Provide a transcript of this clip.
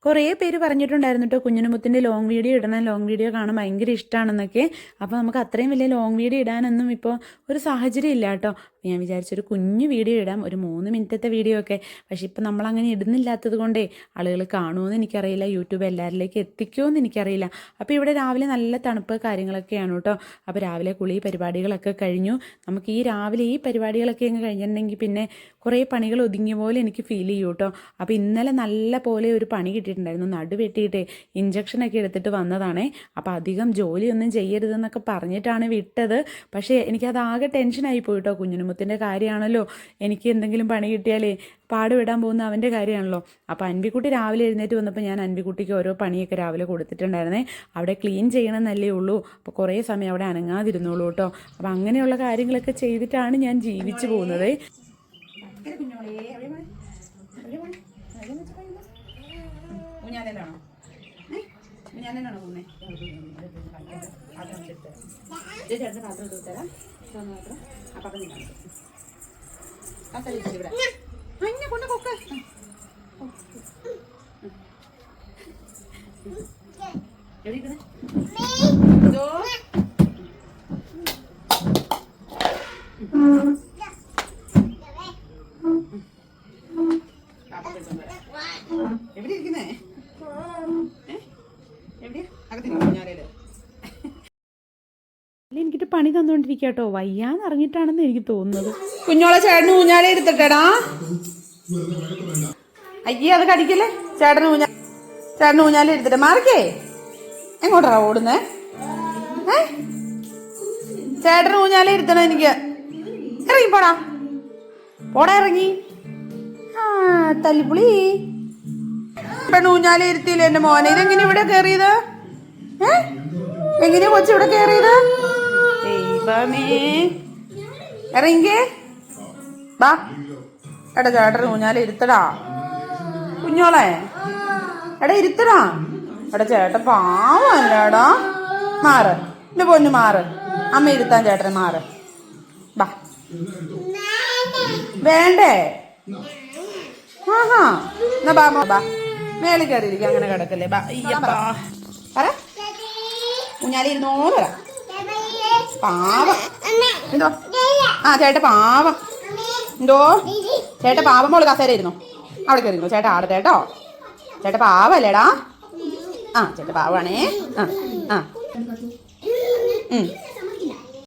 കുറേ പേര് പറഞ്ഞിട്ടുണ്ടായിരുന്നു കേട്ടോ കുഞ്ഞിനുമുത്തിൻ്റെ ലോങ് വീഡിയോ ഇടണം, ലോങ് വീഡിയോ കാണാൻ ഭയങ്കര ഇഷ്ടമാണെന്നൊക്കെ. അപ്പോൾ നമുക്ക് അത്രയും വലിയ ലോങ് വീഡിയോ ഇടാനൊന്നും ഇപ്പോൾ ഒരു സാഹചര്യം ഇല്ല കേട്ടോ. ഞാൻ വിചാരിച്ചൊരു കുഞ്ഞു വീഡിയോ ഇടാം, ഒരു 3 മിനിറ്റത്തെ വീഡിയോ ഒക്കെ. പക്ഷേ ഇപ്പോൾ നമ്മളങ്ങനെ ഇടുന്നില്ലാത്തത് കൊണ്ടേ ആളുകൾ കാണുമെന്ന് എനിക്കറിയില്ല, യൂട്യൂബ് എല്ലാവരിലേക്ക് എത്തിക്കുമെന്ന് എനിക്കറിയില്ല. അപ്പോൾ ഇവിടെ രാവിലെ നല്ല തണുപ്പ് കാര്യങ്ങളൊക്കെയാണ് കേട്ടോ. അപ്പോൾ രാവിലെ കുളി പരിപാടികളൊക്കെ കഴിഞ്ഞു. നമുക്ക് ഈ രാവിലെ ഈ പരിപാടികളൊക്കെ അങ്ങ് കഴിഞ്ഞിട്ടുണ്ടെങ്കിൽ പിന്നെ കുറേ പണികൾ ഒതുങ്ങിയ പോലെ എനിക്ക് ഫീൽ ചെയ്യും കേട്ടോ. അപ്പോൾ ഇന്നലെ നല്ല പോലെ ഒരു പണി കിട്ടിയിട്ടുണ്ടായിരുന്നു, നടുവെട്ടിയിട്ട് ഇഞ്ചക്ഷനൊക്കെ എടുത്തിട്ട് വന്നതാണേ. അപ്പോൾ അധികം ജോലിയൊന്നും ചെയ്യരുതെന്നൊക്കെ പറഞ്ഞിട്ടാണ് വിട്ടത്. പക്ഷേ എനിക്കതാകെ ടെൻഷനായി പോയിട്ടോ. കുഞ്ഞിനുമുത്തിൻ്റെ കാര്യമാണല്ലോ, എനിക്ക് എന്തെങ്കിലും പണി കിട്ടിയാലേ പാടുവിടാൻ പോകുന്ന അവൻ്റെ കാര്യമാണല്ലോ. അപ്പോൾ അൻവിക്കുട്ടി രാവിലെ എഴുന്നേറ്റ് വന്നപ്പോൾ ഞാൻ അൻവിക്കുട്ടിക്ക് ഓരോ പണിയൊക്കെ രാവിലെ കൊടുത്തിട്ടുണ്ടായിരുന്നേ. അവിടെ ക്ലീൻ ചെയ്യണമെന്നല്ലേ ഉള്ളൂ, അപ്പോൾ കുറേ സമയം അവിടെ അനങ്ങാതിരുന്നുള്ളൂ കേട്ടോ. അപ്പോൾ അങ്ങനെയുള്ള കാര്യങ്ങളൊക്കെ ചെയ്തിട്ടാണ് ഞാൻ ജീവിച്ചു പോകുന്നത്. ഊഞ്ഞാലാണോ ഊഞ്ഞാലാണോ പോകുന്നേ? ചേട്ടൻ്റെ പാത്രം എടുത്ത് തരാം. പാത്രം അപ്പം നീ ഇവിടെ അങ്ങനെ കൊണ്ട് കൊക്ക എവിടെ ഇരിക്കുന്നേ? എവിടെയാ? അകത്തിരിക്കുന്നു ഞാനേല്. എനിക്കിട്ട് പണി തന്നുകൊണ്ടിരിക്കുക കേട്ടോ. വയ്യാന്ന് അറിഞ്ഞിട്ടാണെന്ന് എനിക്ക് തോന്നുന്നത്. കുഞ്ഞോളെ ചേട്ടന് ഊഞ്ഞാലെ എടുത്തിട്ടേടാ. അയ്യേ അത് കടിക്കല്ലേ. ചേട്ടന് ഊഞ്ഞാലെ എടുത്തിട്ട് മാറിക്കേ. എങ്ങോട്ടാ ഓടുന്നേ? ചേട്ടന് ഊഞ്ഞാലെ എടുത്തണം എനിക്ക്. ഇറങ്ങി പോടാ, പോടാ ഇറങ്ങി. തല്ലിപ്പുളി ഊഞ്ഞാലെ ഇരുത്തിയില്ല എന്റെ മോനെ. ഇതെങ്ങനെ ഇവിടെ കേറിയത്? എങ്ങനെയാ കൊച്ചു ഇവിടെ കേറിയത്? ദൈവമേ, ഇറങ്ങിക്കേ ബാ. എടാ ചേട്ടൻ ഊഞ്ഞാലെ ഇരുത്തടാ. കുഞ്ഞോളെ എടാ ഇരുത്തടാ. എടാ ചേട്ടൻ പാവല്ലേടാ. മാറ് എന്റെ പൊന്നു മാറ്. അമ്മ ഇരുത്താൻ ചേട്ടൻ മാറ്. ബാ. വേണ്ടേ? ആഹാ എന്നാ ബാ ബാ. മേളിൽ കയറിയിരിക്കും, അങ്ങനെ കിടക്കല്ലേ. ബാ. പറ ഊഞ്ഞാലി ഇരുന്നോന്ന് പറ. പാവം എന്തോ? ചേട്ട പാവം എന്തോ? ചേട്ട പാവം. മോള് കസേര ഇരുന്നോ, അവിടെ കയറിയിരുന്നോ. ചേട്ട ആടട്ടെ കേട്ടോ. ചേട്ട പാവല്ലേടാ. ചേട്ട പാവാണേ.